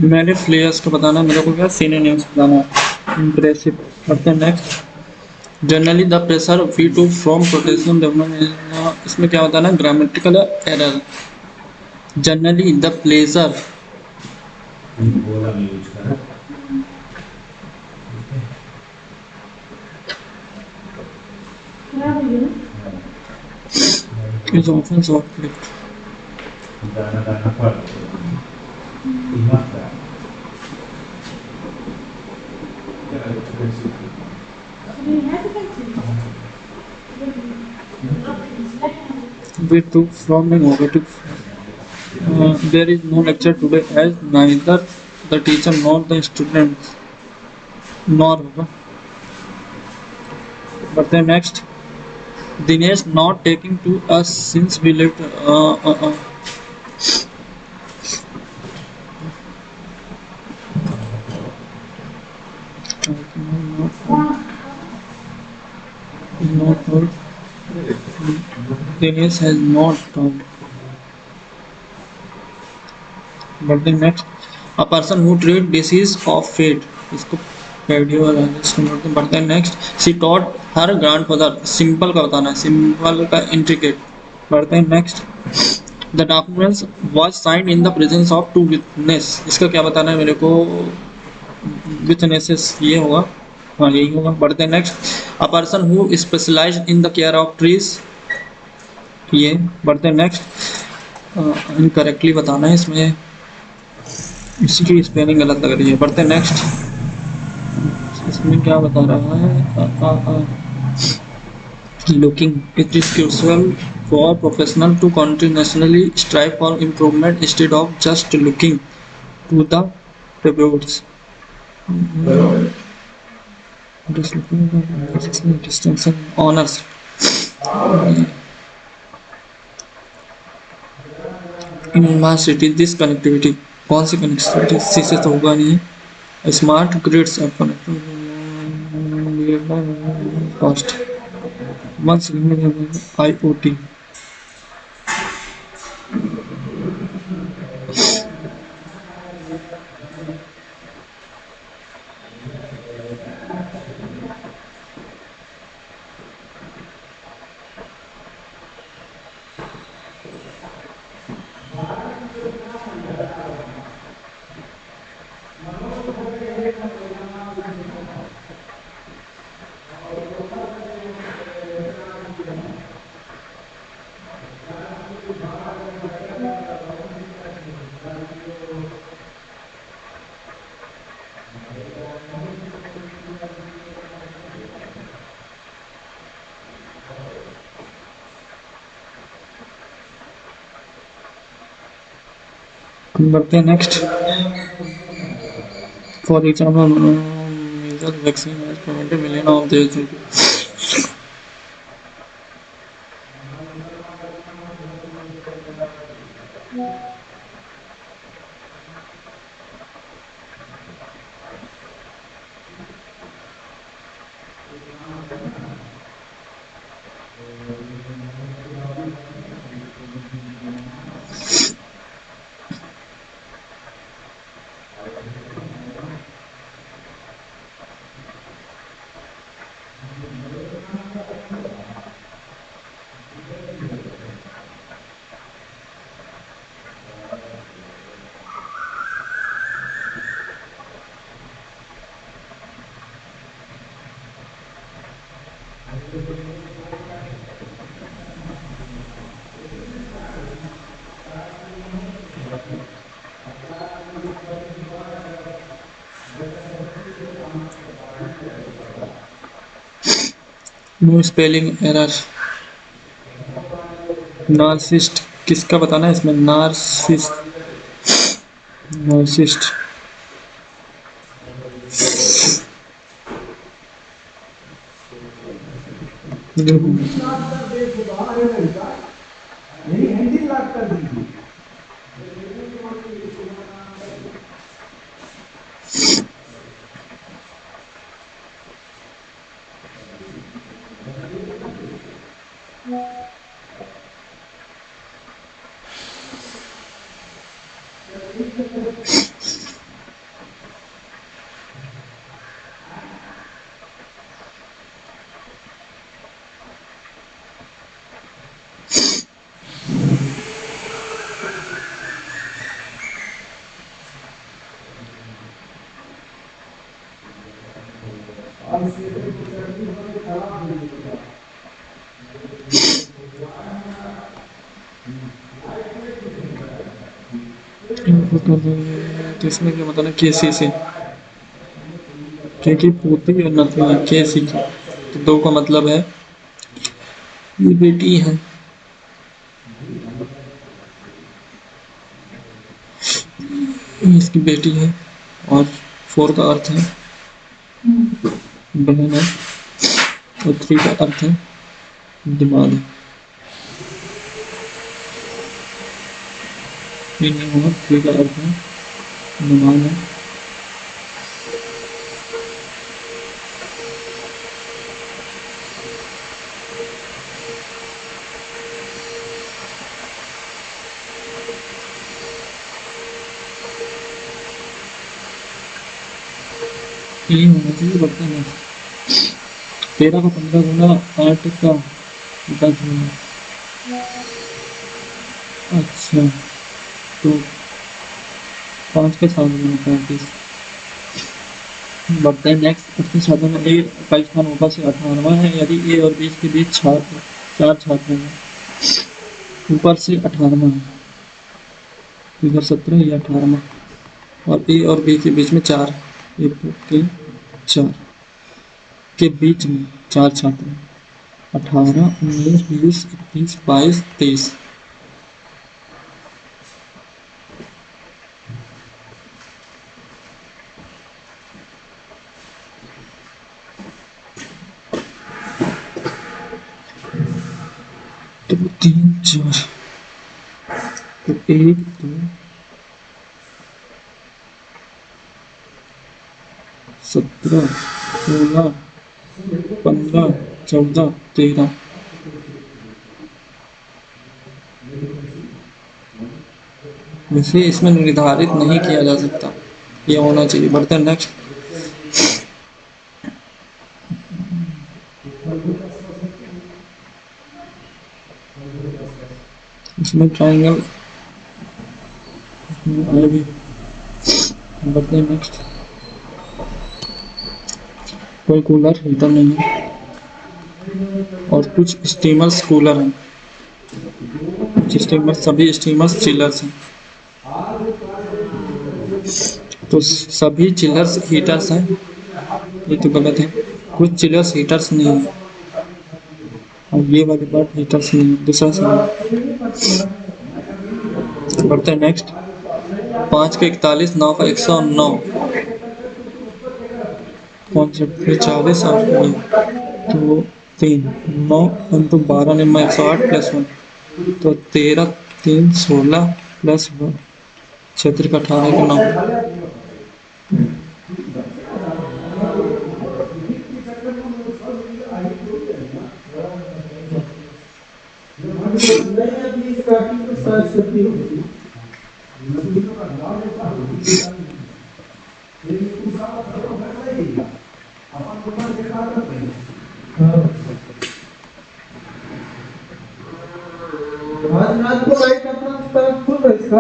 Speaker 1: मेरे प्लेयर्स को बताना है, मेरे को क्या सिनोनिम्स बताना है। इम्प्रेसिव। करते हैं next. Generally the pressure we to from protection development, इसमें क्या होता है ना, grammatical error. Generally the pleasure is often short clipped. We took from a negative. There is no lecture today as neither the teacher nor the students nor होगा। But the next, Dinesh not taking to us since we left. Not heard. Dinesh has not come. But the next, a person who treat disease of fate, इसको cardiologist बढ़ते हैं। Next, she taught her grandfather, simple का बताना है, सिंपल का इंट्रिकेट। बढ़ते हैं next, the documents was signed in the presence of two witness, इसका क्या बताना है मेरे को, witnesses ये होगा, हाँ यही होगा। बढ़ते हैं next, a person who specialized in the care of trees, ये। बढ़ते हैं नेक्स्ट, इनकरेक्टली बताना है इसमें, इसकी स्पेलिंग गलत लग रही है। बढ़ते हैं नेक्स्ट, इसमें क्या बता रहा है, looking, it is crucial for professional to continuously strive for improvement instead of just looking to the rewards. Just looking at the distinction honors. In my city, this connectivity, कौन सी कनेक्टिविटी, सी से तो होगा नहीं। Smart grids app cost once IoT. बढ़ते हैं next, for example major vaccine million of देश। No spelling error. नार्सिस्ट किसका बताना है इसमें? Narcissist, narcissist. तो इसमें क्या बताना? केसी से, के की पोती और नथी है, केसी की। तो दो का मतलब है ये बेटी है। ये इसकी बेटी है। और फोर का अर्थ है बहन है। और थ्री का अर्थ है दिमाग है। ये नहीं होगा, थ्री का अर्थ है दिमाग है। ये होना चाहिए बर्तन में। 13 का 15 गुना 8 का 10 गुना। अच्छा, तो 5 के 7 गुना 35। बढ़ते हैं नेक्स्ट। अपने छात्रों में ए का स्थान ऊपर से 18वां है यदि ए और बी के बीच छात्र 4 छात्र हैं। ऊपर से 18वां है, इधर 17 या 18वां। और ए और बी के बीच में 4, 1 2 3 4 के बीच में 4 छात्र हैं। 18 19 20 21 22 23। तो 3 4, तो 1 2 17 16 15 14 13। वैसे इसमें निर्धारित नहीं किया जा सकता, ये होना चाहिए। बढ़ते हैं नेक्स्ट। इसमें ट्राइंगल आए भी। बढ़ते हैं नेक्स्ट। कोई कूलर हीटर नहीं है और कुछ स्टीमर्स कूलर हैं। कुछ स्टीमर, सभी स्टीमर्स चिलर्स हैं। तो सभी चिलर्स हीटर्स हैं, ये तो गलत है। कुछ चिलर्स हीटर्स नहीं है और ये वाली बात हीटर्स नहीं है, दूसरा सही। बढ़ते हैं नेक्स्ट। 5 का 41, 9 का 109। कौन से 40 और ये तो 3 9 तो 12 निम्मा 108 प्लस 1 तो 13 3 16 प्लस 1 क्षेत्र का 18 का 9।
Speaker 2: आज रात को लाइट अपना तरफ खुल रही था।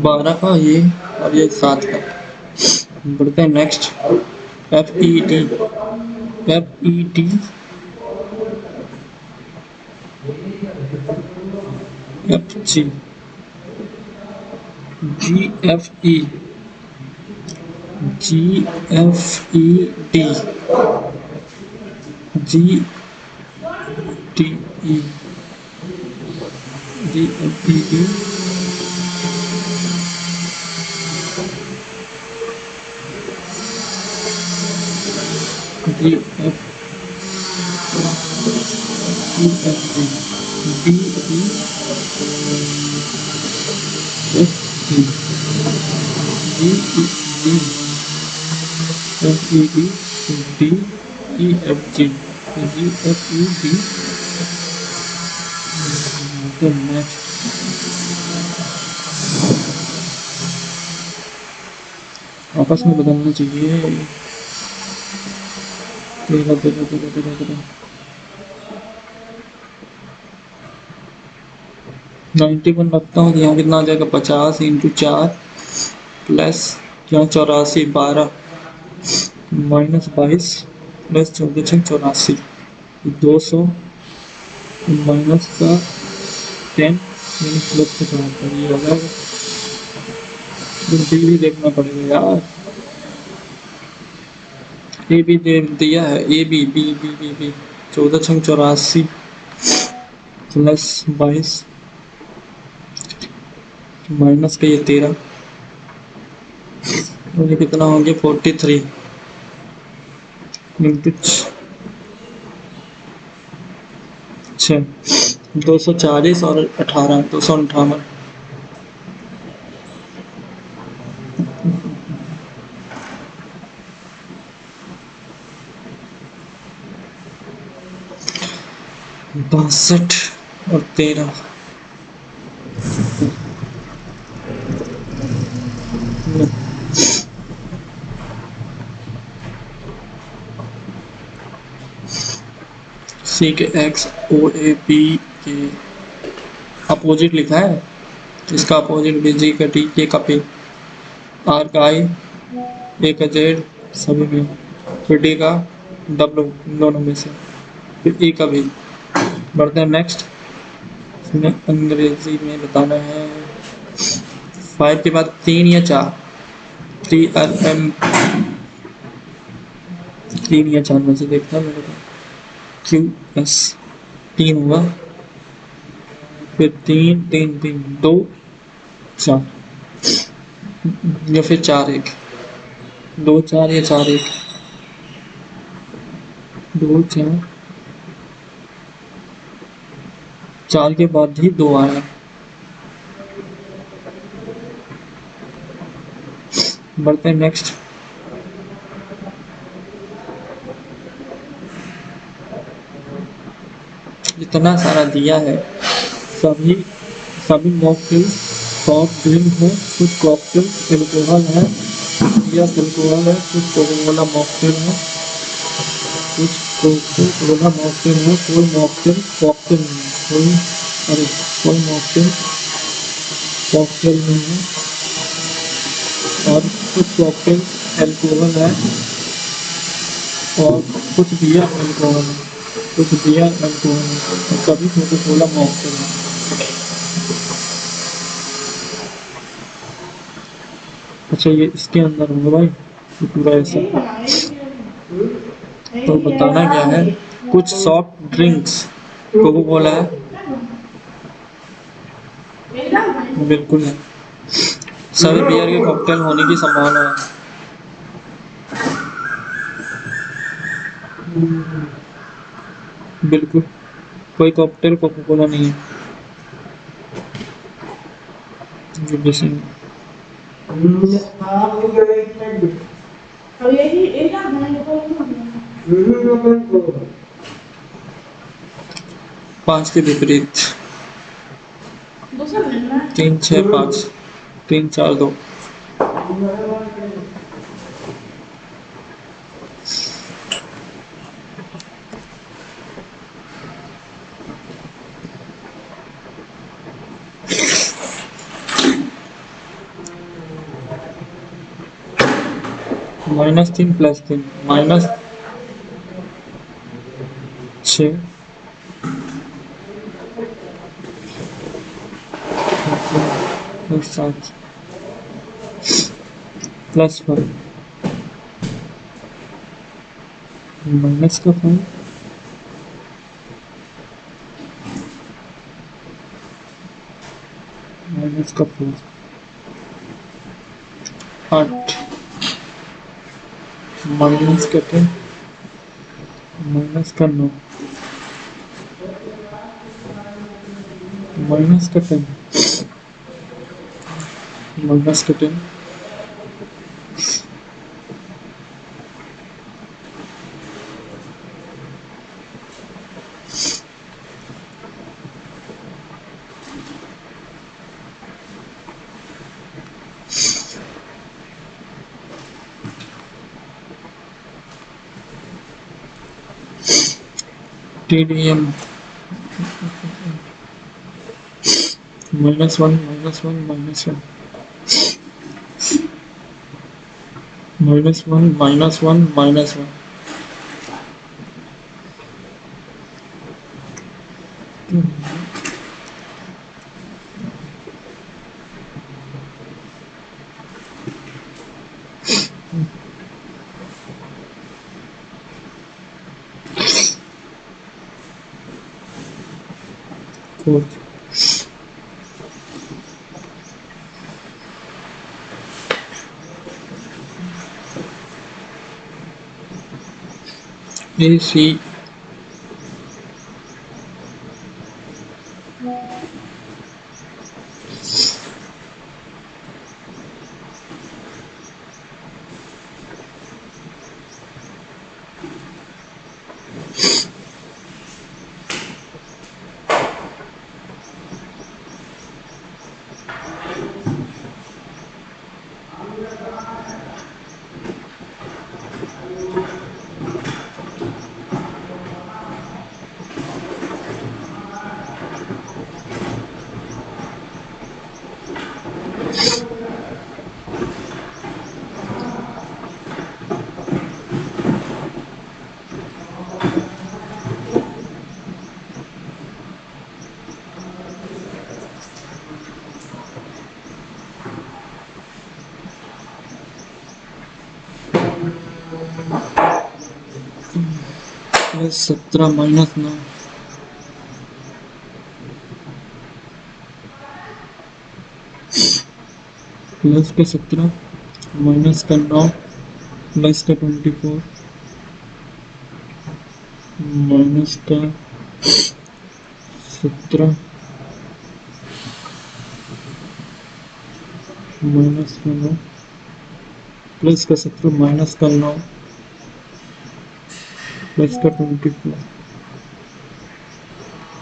Speaker 1: बारह का ये और ये 7 का। बढ़ते हैं next. F E T F G GFE GFED GTE GFED आपस में बदलना चाहिए। तेरह तेरह तेरह तेरह तेरह 91 रखता हूँ। यहाँ कितना आ जाएगा? 50 इंटू 4 प्लस यहाँ 84 12 माइनस 22 प्लस 14 84 200 माइनस का 10 माइनस प्लस का 74 ये हो जाएगा। भी देखना पड़ेगा यार। ए भी दे दिया है। A B B B B B 14 छंग 84 प्लस 22 माइनस का ये 13 और ये कितना हो गया? 43 इंटू 6 240 और 18 258 62 और 13 सी के एक्स ओ ए पी के अपोजिट लिखा है। इसका अपोजिट भी जी का टी, के का पी, आर का आई, ए का जेड सभी में, फिर डी का डब्ल्यू दोनों में से, फिर ई का भी। बढ़ते हैं नेक्स्ट। इसमें अंग्रेजी में बताना है। 5 के बाद 3 या 4 3 या 4 में से देखता है मेरे को। क्यू एस 3 हुआ, फिर 3 3 3 2 4 या फिर 4 1 2 4 या 4 1 2 4 4 के बाद ही 2 आया। बढ़ते हैं नेक्स्ट। जितना सारा दिया है सभी मॉकटेल सॉफ्ट ड्रिंक है, कुछ कॉकटेल एल्कोहल है या एल्कोहल है, कुछ कोका-कोला मॉकटेल है, कुछ कोका-कोला मॉकटेल है, कोई मॉकटेल कॉकटेल नहीं है, कोई मॉकटेल कॉकटेल नहीं है, और कुछ कॉकटेल एल्कोहल है और कुछ बियर एल्कोहल है, कुछ बियर एल्कोहल है, और सभी कोका-कोला मॉकटेल है। अच्छा ये इसके अंदर होगा भाई, ये पूरा ऐसा। तो बताना क्या है, कुछ सॉफ्ट ड्रिंक्स, कोको कोला है, बिल्कुल है। सभी बियर के कॉकटेल होने की संभावना है। बिल्कुल, कोई कॉकटेल कोको कोला नहीं है। ये जैसे
Speaker 2: आप नहीं गए एक मिनट
Speaker 3: और यही एक ना बनाने को
Speaker 1: पाँच के विपरीत,
Speaker 3: दूसरा बनना
Speaker 1: 3 6 5, 3 4 2। -3 +3 -6 +7 +1 माइनस का 5 माइनस का 4 8 माइनस का 10 माइनस का 9 माइनस का 10 माइनस का 10 TDM -1 -1 -1 -1 -1 -1 4 AC +17 -9 प्लस का 17 माइनस का 9 प्लस का 24 माइनस का 17 माइनस का 9 प्लस का 17 माइनस का 9 प्लस का 24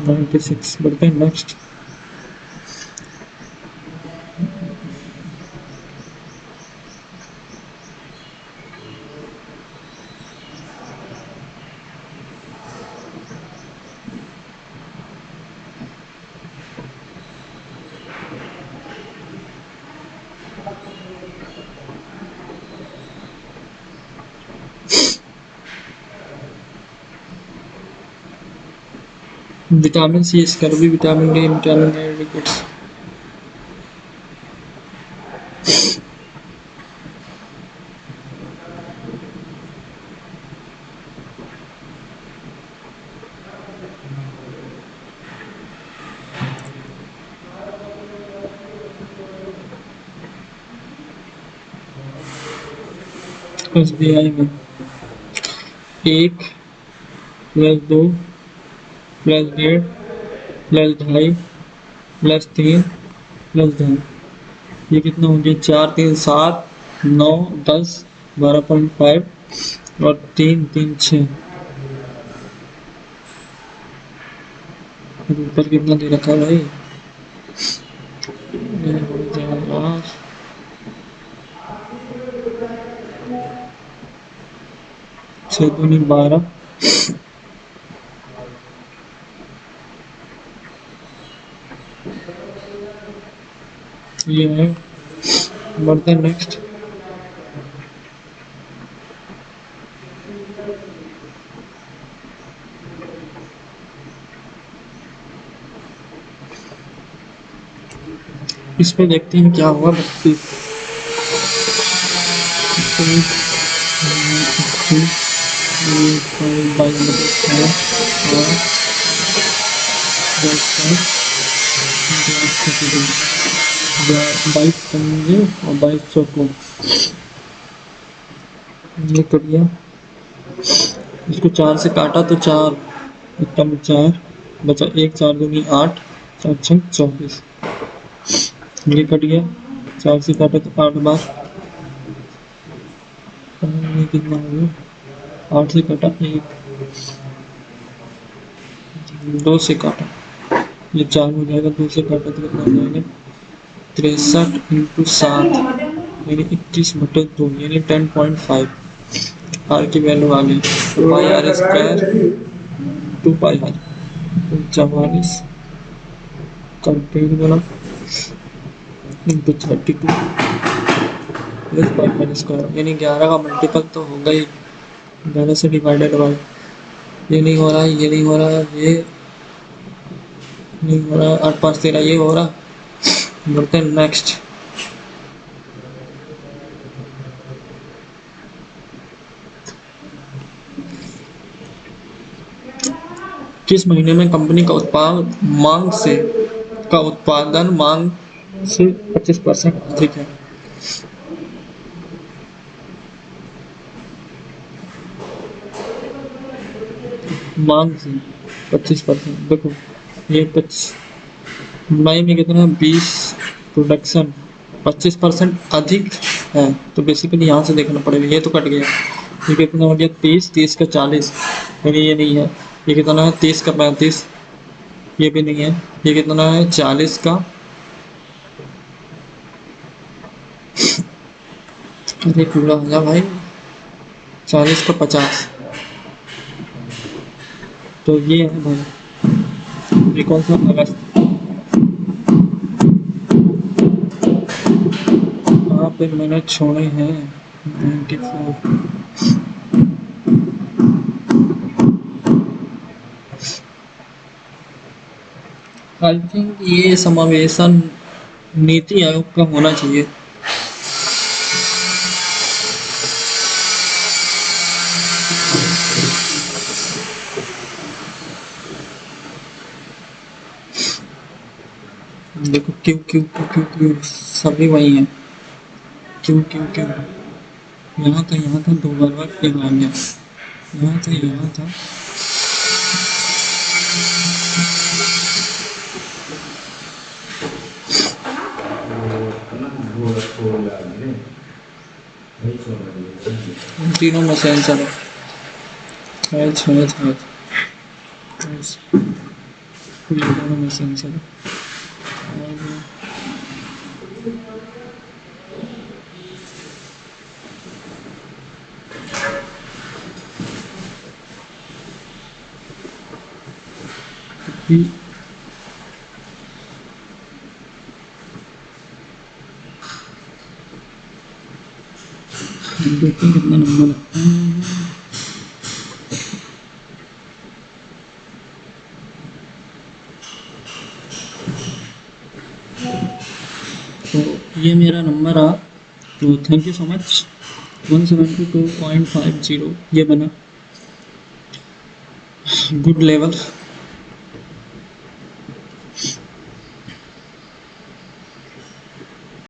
Speaker 1: 96। बढ़ते हैं next. Vitamin C scurvy, vitamin D, vitamin A rickets. SBI में 1 plus 2 plus 1.5 plus 2.5 plus 3 plus 2.5, ये कितना हो गया? 4 3 7 9 10 12.5 और 3 3 6। ऊपर कितना दे रखा है भाई? ये हो जाएगा 6 दूनी 12, ये है। बढ़ते हैं नेक्स्ट। इस पे देखते हैं क्या हुआ। 32 22 पंजे और 22 चौकों, ये कर दिया। इसको 4 से काटा तो 4 कम 4 बचा 1, 4 दूनी 8, 4 6 24, ये कट गया। 4 से काटा तो 8 बार, ये कितना हो गया? 8 से काटा 1, 2 से काटा ये 4 हो जाएगा, 2 से काटा तो कितना हो जाएगा? 63 इंटू 7 यानी 21/2 यानी 10.5। आर की वैल्यू आ गई pi R square 2 pi R, 44 complete बना into 32 plus pi R square यानी 11 का मल्टीपल तो होगा ही। 11 से डिवाइडेड बाई, ये नहीं हो रहा, ये नहीं हो रहा, ये नहीं हो रहा, 8 5 13 ये हो रहा। बढ़ते हैं नेक्स्ट। किस महीने में कंपनी का उत्पादन मांग से 25% अधिक है? मांग से 25%। देखो ये 25 मई में कितना? 20 प्रोडक्शन 25% अधिक है, तो बेसिकली यहाँ से देखना पड़ेगा। ये तो कट गया, ये कितना हो गया? 30 30 का 40 यानी ये नहीं है। ये कितना है? 30 का 35, ये भी नहीं है। ये कितना है? 40 का, अरे पूरा हो जा भाई, 40 का 50, तो ये है भाई। ये कौन सा? अगस्त। कहाँ पे मैंने छोड़े हैं? 94। आई थिंक ये समावेशन नीति आयोग का होना चाहिए। देखो क्यों क्यों क्यों क्यों क्यों सभी वही हैं। क्यों क्यों क्यों यहाँ था 2 बार यहाँ आ गया, यहाँ था। तीनों में से आंसर है दोनों में से आंसर है। देखते हैं कितना नंबर है। तो ये मेरा नंबर रहा। तो थैंक यू सो मच। 172.50 ये बना गुड लेवल।